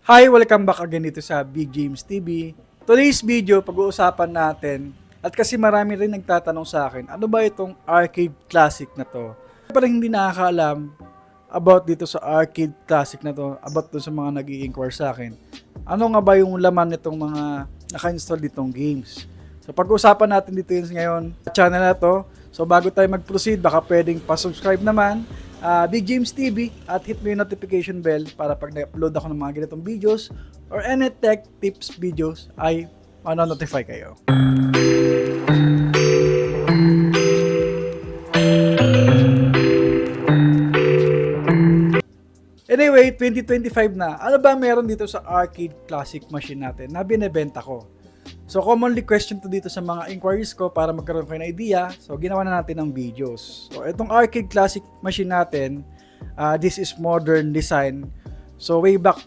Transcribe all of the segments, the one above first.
Hi! Welcome back again dito sa Big James TV. Today's video, pag-uusapan natin, at kasi marami rin nagtatanong sa akin, ano ba itong arcade classic na to? Parang hindi nakakaalam about dito sa arcade classic na to, about dun sa mga nag-i-inquire sa akin. Ano nga ba yung laman nitong mga naka-install ditong games? So pag-uusapan natin dito yun ngayon sa channel na to. So bago tayo mag-proceed, baka pwedeng pa-subscribe naman, Big James TV, at hit mo yung notification bell para pag na-upload ako ng mga ganitong videos or any tech tips videos ay notify kayo. Anyway, 2025 na. Ano ba meron dito sa arcade classic machine natin na binebenta ko? So commonly question to dito sa mga inquiries ko para magkaroon kayo ng idea. So ginawa na natin ng videos. So itong arcade classic machine natin, this is modern design. So way back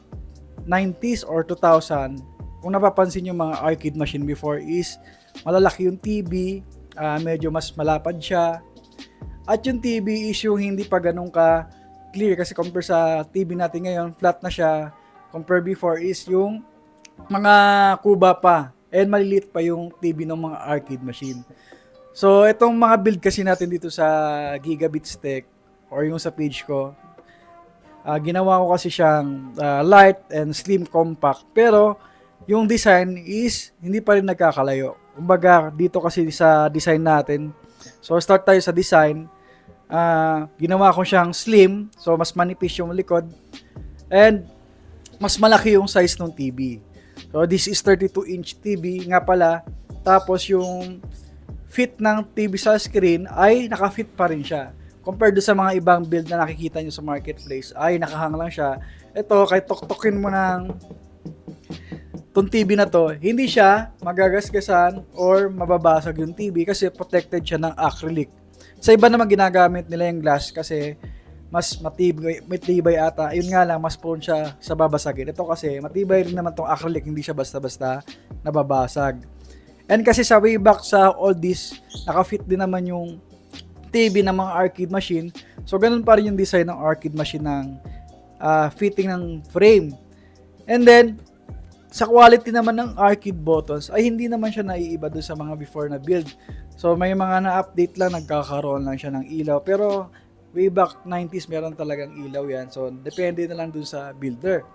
90s or 2000, kung napapansin yung mga arcade machine before is malalaki yung TV, medyo mas malapad siya. At yung TV is yung hindi pa ganun ka clear kasi compare sa TV natin ngayon, flat na siya. Compare before is yung mga kuba pa. And maliliit pa yung TV ng mga arcade machine. So, itong mga build kasi natin dito sa Gigabits Tech or yung sa page ko, ginawa ko kasi siyang light and slim compact. Pero, yung design is hindi pa rin nagkakalayo. Kumbaga, dito kasi sa design natin. So, start tayo sa design. Ginawa ko siyang slim. So, mas manipis yung likod. And, mas malaki yung size ng TV. So, this is 32-inch TV nga pala. Tapos, yung fit ng TV sa screen ay nakafit pa rin siya. Compared sa mga ibang build na nakikita nyo sa marketplace, ay nakahang lang siya. Ito, kahit tok-tokin mo ng itong TV na to, hindi siya magagasgasan or mababasag yung TV kasi protected siya ng acrylic. Sa iba naman ginagamit nila yung glass kasi mas matibay ata. Yun nga lang, mas prone siya sa babasagin. Ito kasi, matibay rin naman tong acrylic, hindi siya basta-basta nababasag. And kasi sa way back sa all this, nakafit din naman yung TV ng mga arcade machine. So, ganun pa rin yung design ng arcade machine ng fitting ng frame. And then, sa quality naman ng arcade buttons, ay hindi naman siya naiiba doon sa mga before na build. So, may mga na-update lang, nagkakaroon lang siya ng ilaw. Pero, way back 90s, meron talagang ilaw yan. So, depende na lang dun sa builder.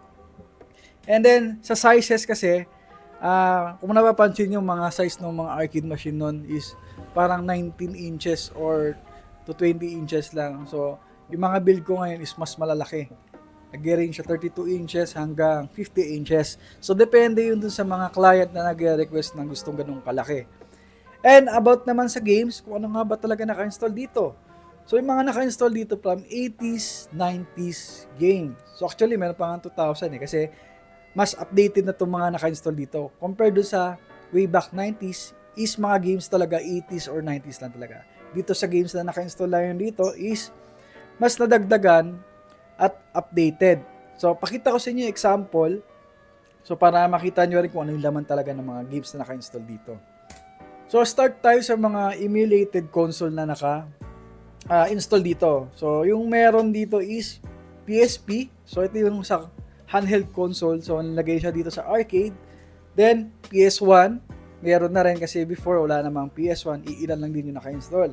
And then, sa sizes kasi, kung napapansin yung mga size ng mga arcade machine nun is parang 19 inches or to 20 inches lang. So, yung mga build ko ngayon is mas malalaki. Nag-range siya 32 inches hanggang 50 inches. So, depende yun dun sa mga client na nag-request ng gustong ganung kalaki. And about naman sa games, kung ano nga ba talaga naka-install dito. So, yung mga naka-install dito from 80s, 90s game. So, actually, meron pa nga 2000 kasi mas updated na itong mga naka-install dito. Compared do sa way back 90s, is mga games talaga 80s or 90s lang talaga. Dito sa games na naka-install lang yun dito is mas nadagdagan at updated. So, pakita ko sa inyo example. So, para makita nyo rin kung ano yung laman talaga ng mga games na naka-install dito. So, start tayo sa mga emulated console na install dito. So, yung meron dito is PSP. So, ito yung sa handheld console. So, nilagay siya dito sa arcade. Then, PS1. Meron na rin kasi before wala namang PS1. Iilan lang din yung naka-install.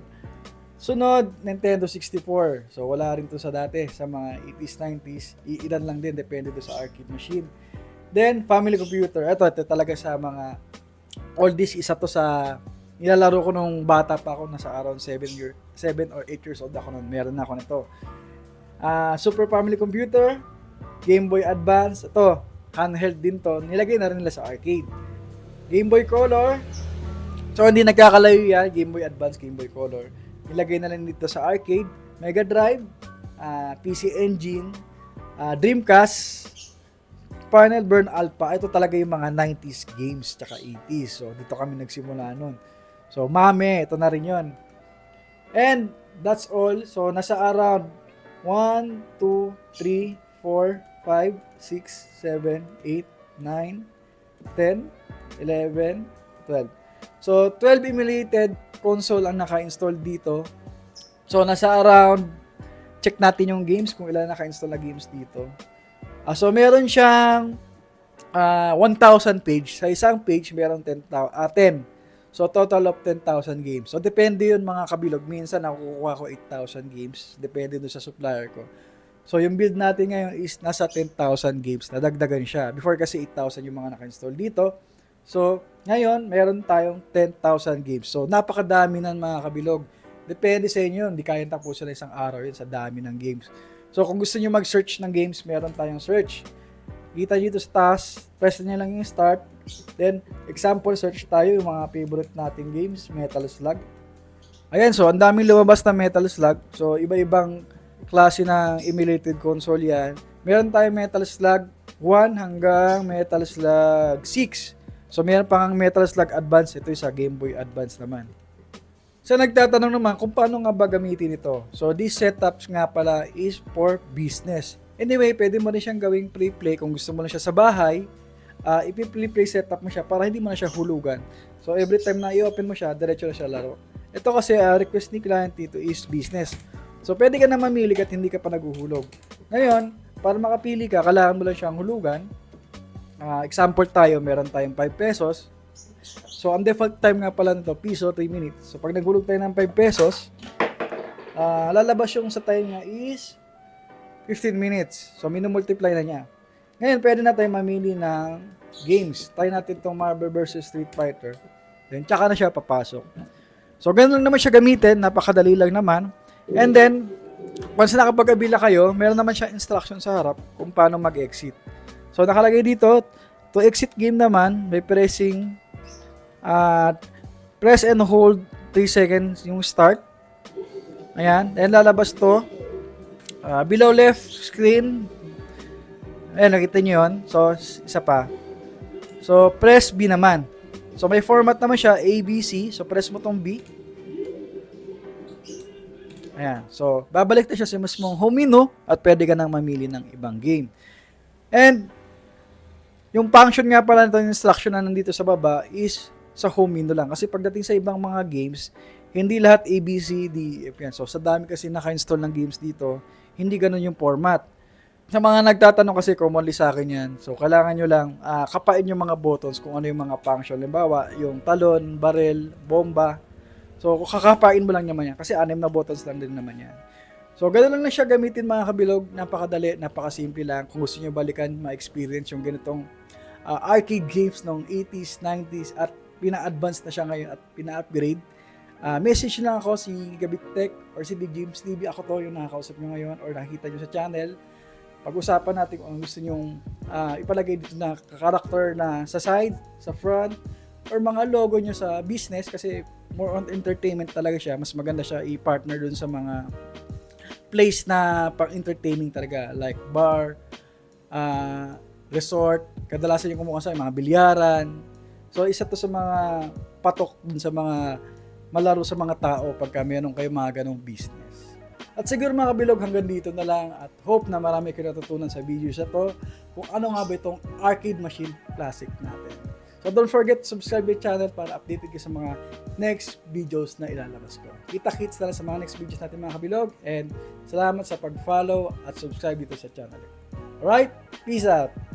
Sunod, Nintendo 64. So, wala rin to sa dati. Sa mga 80s, 90s. Iilan lang din. Depende do sa arcade machine. Then, family computer. Ito talaga sa mga oldies. Isa to sa nilalaro ko nung bata pa ako, nasa around 7 or 8 years old ako noon. Meron na ako nito. Super Family Computer, Game Boy Advance, ito, handheld din to. Nilagay na rin nila sa arcade. Game Boy Color, so hindi nagkakalayo yan, Game Boy Advance, Game Boy Color. Nilagay na rin dito sa arcade. Mega Drive, PC Engine, Dreamcast, Final Burn Alpha. Ito talaga yung mga 90s games tsaka 80s. So, dito kami nagsimula nun. So, Mame, ito na rin yun. And, that's all. So, nasa around 1, 2, 3, 4, 5, 6, 7, 8, 9, 10, 11, 12. So, 12 emulated console ang naka-install dito. So, nasa around, check natin yung games, kung ilan naka-install na games dito. So, meron siyang 1,000 page. Sa isang page, meron 10. So, total of 10,000 games. So, depende yun mga kabilog. Minsan, nakukuha ko 8,000 games. Depende doon sa supplier ko. So, yung build natin ngayon is nasa 10,000 games. Nadagdagan siya. Before kasi 8,000 yung mga naka-install dito. So, ngayon, meron tayong 10,000 games. So, napakadami ng mga kabilog. Depende sa inyo. Hindi kayang tapusin na isang araw yun sa dami ng games. So, kung gusto nyo mag-search ng games, meron tayong search. Kita dito sa taas, press nyo lang yung start. Then, example search tayo yung mga favorite nating games, Metal Slug. Ayan, so ang daming lumabas na Metal Slug. So, iba-ibang klase ng emulated console yan. Meron tayong Metal Slug 1 hanggang Metal Slug 6. So, meron pang Metal Slug Advance. Ito yung sa Game Boy Advance naman. So, nagtatanong naman kung paano nga ba gamitin ito. So, these setups nga pala is for business. Anyway, pwede mo rin siyang gawing pre-play kung gusto mo lang siya sa bahay. Ipi-play setup mo siya para hindi mo na siya hulugan. So, every time na i-open mo siya, diretso na siya laro. Ito kasi request ni client dito is business. So, pwede ka na mamili at hindi ka pa naguhulog. Ngayon, para makapili ka, kailangan mo lang siyang hulugan. Example tayo, meron tayong 5 pesos. So, ang default time nga pala nito, piso, 3 minutes. So, pag naghulog tayo ng 5 pesos, lalabas yung sa time niya is 15 minutes. So, minumultiply na niya. Ngayon, pwede na tayo mamili ng games. Try natin itong Marvel vs. Street Fighter. Then, tsaka na siya papasok. So, ganun lang naman siya gamitin. Napakadali lang naman. And then, once nakapag-abila kayo, meron naman siya instruction sa harap kung paano mag-exit. So, nakalagay dito, to exit game naman, may pressing, press and hold 3 seconds yung start. Ayan. Then, lalabas to. Below left screen, ayan, nakita nyo yun. So, isa pa. So, press B naman. So, may format naman siya, A, B, C. So, press mo tong B. Ayan. So, babalik na siya sa mismong home menu at pwede ka nang mamili ng ibang game. And, yung function nga pala nito, yung instruction na nandito sa baba is sa home menu lang. Kasi pagdating sa ibang mga games, hindi lahat A, B, C, D, F yan. So, sa dami kasi naka-install ng games dito, hindi ganun yung format. Sa mga nagtatanong kasi commonly sa akin yan. So, kailangan nyo lang kapain yung mga buttons kung ano yung mga function. Halimbawa, yung talon, barrel, bomba. So, kakapain mo lang naman yan. Kasi 6 na buttons lang din naman yan. So, ganun lang siya gamitin mga kabilog. Napakadali, napakasimple lang. Kung gusto nyo balikan, ma-experience yung ganitong arcade games ng 80s, 90s at pina-advance na siya ngayon at pina-upgrade. Message lang ako si Gabit Tech or si Big James TV. Ako to yung nakakausap nyo ngayon or nakikita nyo sa channel. Pag-usapan natin kung ano gusto nyong ipalagay dito na karakter na sa side, sa front, or mga logo nyo sa business kasi more on entertainment talaga siya. Mas maganda siya i-partner dun sa mga place na pang-entertaining talaga like bar, resort. Kadalasan yung kumuha sa mga bilyaran. So, isa to sa mga patok dun sa mga malaro sa mga tao pagka meron kayo mga ganong business. At siguro mga kabilog, hanggang dito na lang at hope na marami kayo natutunan sa video sa to kung ano nga ba itong arcade machine classic natin. So don't forget to subscribe to the channel para updated kayo sa mga next videos na ilalabas ko. Kita-kits na lang sa mga next videos natin mga kabilog and salamat sa pag-follow at subscribe dito sa channel. Alright? Peace out!